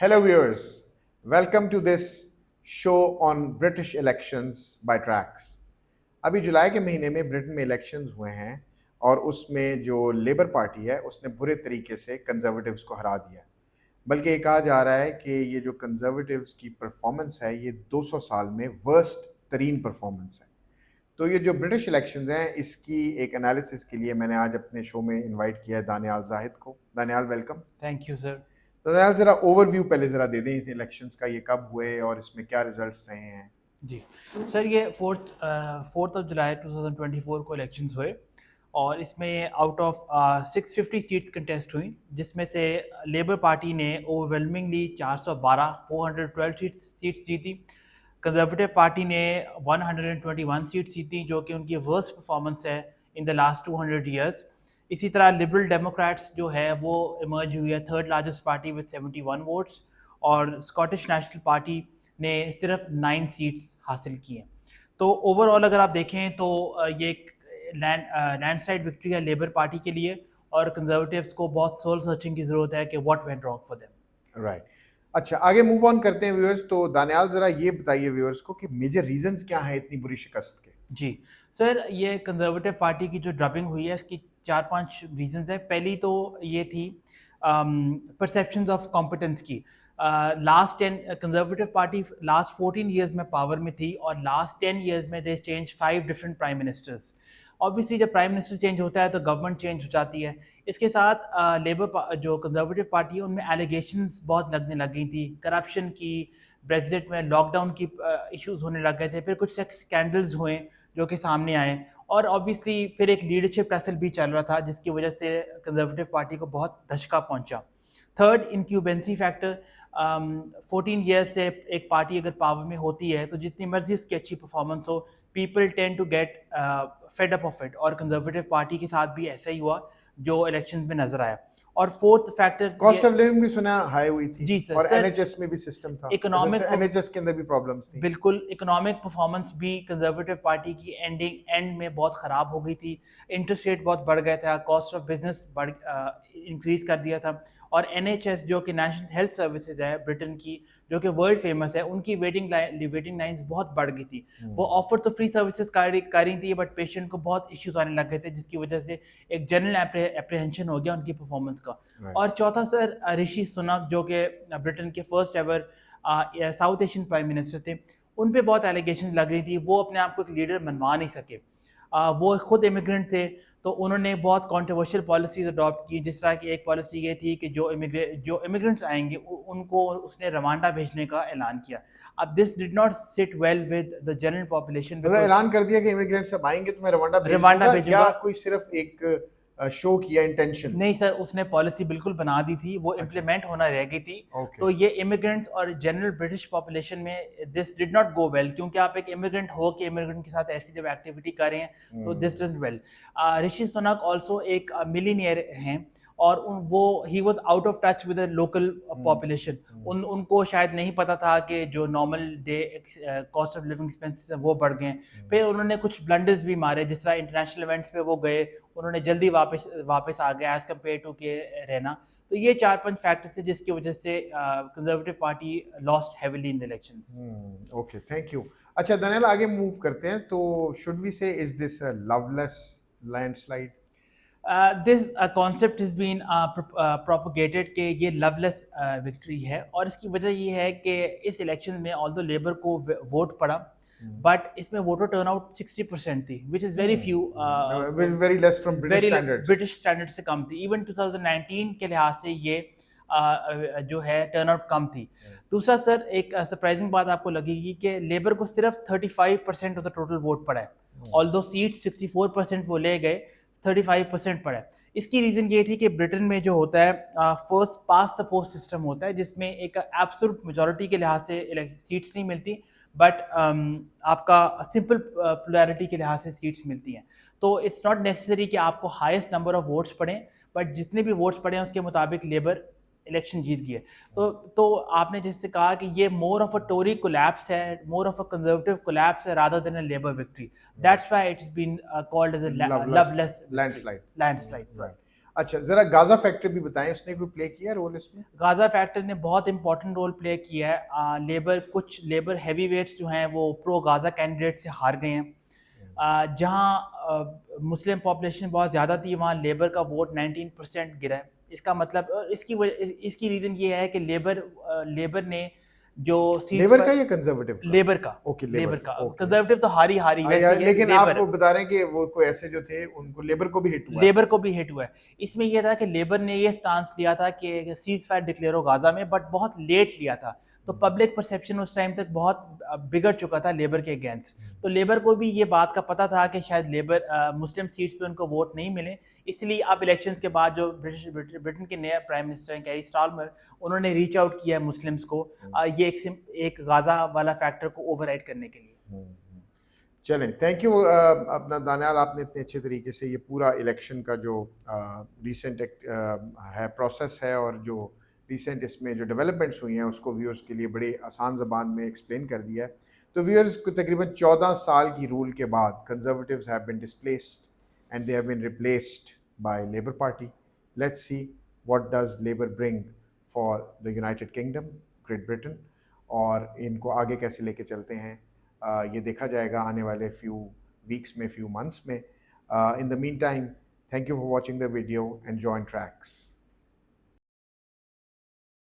Hello, viewers. Welcome to this show on British elections by Tracks. अभी जुलाई के महीने में ब्रिटेन में इलेक्शंस हुए हैं और उसमें जो लेबर पार्टी है उसने बुरे तरीके से कंजर्वेटिव्स को हरा दिया। बल्कि ये कहा जा रहा है कि ये जो कंजर्वेटिव्स की परफॉर्मेंस है ये 200 साल में वर्स्ट तरीन परफॉर्मेंस है। तो ये जो ब्रिटिश इलेक्शंस हैं इसकी एक एनालिसिस के लिए मैंने आज अपने शो में इनवाइट किया है दानियाल जाहिद को। Daniyal, welcome. Thank you sir. तो दानियाल, ज़रा ओवरव्यू पहले ज़रा दे दें इस इलेक्शंस का, ये कब हुए और इसमें क्या रिजल्ट्स रहे हैं। जी सर, ये फोर्थ ऑफ जुलाई 2024 को इलेक्शंस हुए और इसमें आउट ऑफ 650 सीट्स कंटेस्ट हुई, जिसमें से लेबर पार्टी ने ओवरवेलमिंगली 412 सीट्स जीती। कंजर्वेटिव पार्टी ने 121 सीट्स जीती, जो कि उनकी वर्स्ट परफॉर्मेंस है इन द लास्ट 200 ईयर्स। इसी तरह लिबरल डेमोक्रेट्स जो है वो इमर्ज हुई है third largest party with 71 votes, और स्कॉटिश नेशनल पार्टी ने सिर्फ 9 सीट्स हासिल की हैं। तो ओवरऑल अगर आप देखें तो ये एक लैंडस्लाइड विक्ट्री है लेबर पार्टी के लिए, और कंजर्वेटिव्स को बहुत सोल सर्चिंग की ज़रूरत है कि what went wrong for them. Right, अच्छा आगे मूव ऑन करते हैं व्यूअर्स। तो दानियाल, ज़रा ये बताइए व्यूअर्स को कि मेजर रीजंस क्या हैं इतनी बुरी शिकस्त के। जी सर, ये कंजर्वेटिव पार्टी की जो ड्रबिंग हुई है इसकी 4-5 रीजंस हैं। पहली तो ये थी परसेप्शंस ऑफ कॉम्पिटेंस की। Last 10 conservative party last 14 years में पावर में थी, और लास्ट 10 ईयर्स में दे change 5 different prime ministers. Obviously जब प्राइम मिनिस्टर चेंज होता है तो गवर्नमेंट चेंज हो जाती है। इसके साथ जो कंजर्वेटिव पार्टी है उनमें एलिगेशंस बहुत लगने लग गई थी, करप्शन की, ब्रेग्जिट में लॉकडाउन की इश्यूज होने लग गए थे, फिर कुछ स्कैंडल्स हुए जो कि सामने आए, और ऑब्वियसली फिर एक लीडरशिप टसल भी चल रहा था जिसकी वजह से कंजर्वेटिव पार्टी को बहुत धचका पहुंचा। Third, इनक्यूबेंसी factor. 14 ईयर्स से एक पार्टी अगर पावर में होती है तो जितनी मर्जी उसकी अच्छी परफॉर्मेंस हो, people tend to get fed up of it, और कंजर्वेटिव पार्टी के साथ भी ऐसा ही हुआ जो इलेक्शंस में नजर आया। और fourth factor, cost of living भी सुना हाई हुई थी। जी सर, और एनएचएस में भी सिस्टम था, इकोनॉमिक एनएचएस के अंदर भी प्रॉब्लम्स थी। बिल्कुल, इकोनॉमिक परफॉर्मेंस भी कंजर्वेटिव पार्टी की एंड में बहुत ख़राब हो गई थी। इंटरेस्ट रेट बहुत बढ़ गया था, कॉस्ट ऑफ बिजनेस इंक्रीज कर दिया था, और एनएचएस जो कि नेशनल हेल्थ सर्विसेज है ब्रिटेन की, जो कि वर्ल्ड फेमस है, उनकी वेटिंग लाइन्स बहुत बढ़ गई थी। वो ऑफर तो फ्री सर्विसेज कर रही थी, बट पेशेंट को बहुत इश्यूज आने लग गए थे, जिसकी वजह से एक जनरल एप्रीहेंशन हो गया उनकी परफॉर्मेंस का। और चौथा सर, ऋषि सुनक जो कि ब्रिटेन के first ever south Asian prime minister थे, उन पे बहुत एलिगेशन लग रही थी। वो अपने आप को एक लीडर मनवा नहीं सके। वो खुद इमिग्रेंट थे, तो उन्होंने बहुत कॉन्ट्रोवर्शियल पॉलिसीज अडॉप्ट की, जिस तरह की एक पॉलिसी ये थी कि जो इमिग्रेंट्स आएंगे उनको उसने रवांडा भेजने का ऐलान किया। अब this did not sit well with the general population. ऐलान कर दिया कि इमिग्रेंट्स सब आएंगे तो मैं रवांडा भेजूंगा, या कोई सिर्फ एक शो किया इंटेंशन? नहीं सर, उसने पॉलिसी बिल्कुल बना दी थी, वो इम्प्लीमेंट होना रह गई थी। तो ये इमिग्रेंट्स और जनरल ब्रिटिश पॉपुलेशन में this did not go well, क्योंकि आप एक इमिग्रेंट हो के इमिग्रेंट के साथ ऐसी जब एक्टिविटी कर रहे हैं तो this doesn't well. Rishi Sunak also एक मिलीनियर हैं, और वो he was out of touch with the local population. उनको शायद नहीं पता था कि जो normal day cost of living expenses है वो बढ़ गए। फिर उन्होंने कुछ ब्लंडर्स भी मारे, जिस तरह इंटरनेशनल इवेंट्स पे वो गए, उन्होंने जल्दी वापस आ गया एज कम्पेयर टू के रहना। तो ये 4-5 फैक्टर्स है जिसकी वजह से Conservative Party lost heavily in the elections. Okay, thank you. अच्छा दानियाल, आगे मूव करते हैं। तो should we say is this loveless landslide? This concept is been propagated कि ये लवलेस विक्ट्री है, और इसकी वजह ये है कि इस इलेक्शन में ऑल्दो लेबर को वोट पड़ा, बट इसमें वोटर टर्नआउट 60% थी, which is very few, very less from British standards. British standard से कम थी। इवन 2019 के लिहाज से ये जो है टर्नआउट कम थी। दूसरा सर, एक सरप्राइजिंग बात आपको लगेगी कि लेबर को सिर्फ 35% ऑफ द टोटल वोट पड़ा है। ऑल्दो सीट 64% वो ले गए, 35% पड़ा है। इसकी रीज़न ये थी कि ब्रिटेन में जो होता है first pass the post system होता है, जिसमें एक एब्सोल्यूट मेजॉरिटी के लिहाज से सीट्स नहीं मिलती, बट आपका सिंपल प्लुरैलिटी के लिहाज से सीट्स मिलती हैं। तो इट्स नॉट नेसेसरी कि आपको हाईएस्ट नंबर ऑफ वोट्स पड़ें, बट जितने भी वोट्स पड़े हैं उसके मुताबिक लेबर इलेक्शन जीत गए। तो आपने जिससे कहा कि ये more of a Tory collapse है, more of a conservative collapse है rather than a Labour victory. That's why it's been called as a loveless landslide. Landslide. अच्छा, ज़रा गाज़ा फैक्टर भी बताएँ, उसने कोई प्ले किया रोल इसमें? गाज़ा फैक्टर ने बहुत इंपॉर्टेंट रोल प्ले किया है। कुछ लेबर हैवीवेट्स जो हैं वो प्रो गाज़ा कैंडिडेट से हार गए हैं। जहाँ मुस्लिम पॉपुलेशन बहुत ज़्यादा थी, वहाँ लेबर का वोट 19% गिरा है। इसका मतलब इसकी रीज़न ये है कि लेबर ने जो सीज़ लेबर का फायर या कंज़र्वेटिव का? लेबर का ओके, लेबर लेबर का, का ओके। कंजर्वेटिव तो हारी हाँ वैसे यार, ही है, लेकिन आप लेबर बता रहे हैं कि वो कोई ऐसे जो थे, उनको लेबर को भी हिट हुआ है। लेबर को भी हिट हुआ है। इसमें ये था कि लेबर ने ये स्टांस लिया था कि सीज़ फायर डिक्लेयर हो गाज़ा में, बट बहुत लेट लिया था। तो पब्लिक परसेप्शन उस टाइम तक बहुत बिगड़ चुका था लेबर के अगेंस्ट। तो लेबर को भी ये बात का पता था कि शायद मुस्लिम सीट्स पे उनको वोट नहीं मिले, इसलिए अब इलेक्शंस के बाद जो ब्रिटेन के नए प्राइम मिनिस्टर हैं कैरी स्टारमर, उन्होंने रीच आउट किया है मुस्लिम्स को ये एक गाज़ा वाला फैक्टर को ओवरराइड करने के लिए। हुँ, हुँ। चलें, थैंक यू अपना दानियाल, आपने इतने अच्छे तरीके से ये पूरा इलेक्शन का जो रीसेंट है, प्रोसेस है, और जो रीसेंट इसमें जो डेवलपमेंट्स हुई हैं उसको व्यूअर्स के लिए बड़ी आसान ज़बान में एक्सप्लेन कर दिया है। तो व्यूअर्स को तकरीबन 14 साल की रूल के बाद conservatives have been displaced and they have been replaced by Labour Party. Let's see what does Labour bring for the United Kingdom, Great Britain, और इनको आगे कैसे लेके चलते हैं, ये देखा जाएगा आने वाले फ्यू वीक्स में, फ्यू मंथ्स में। In the mean time, thank you for watching the video and join tracks.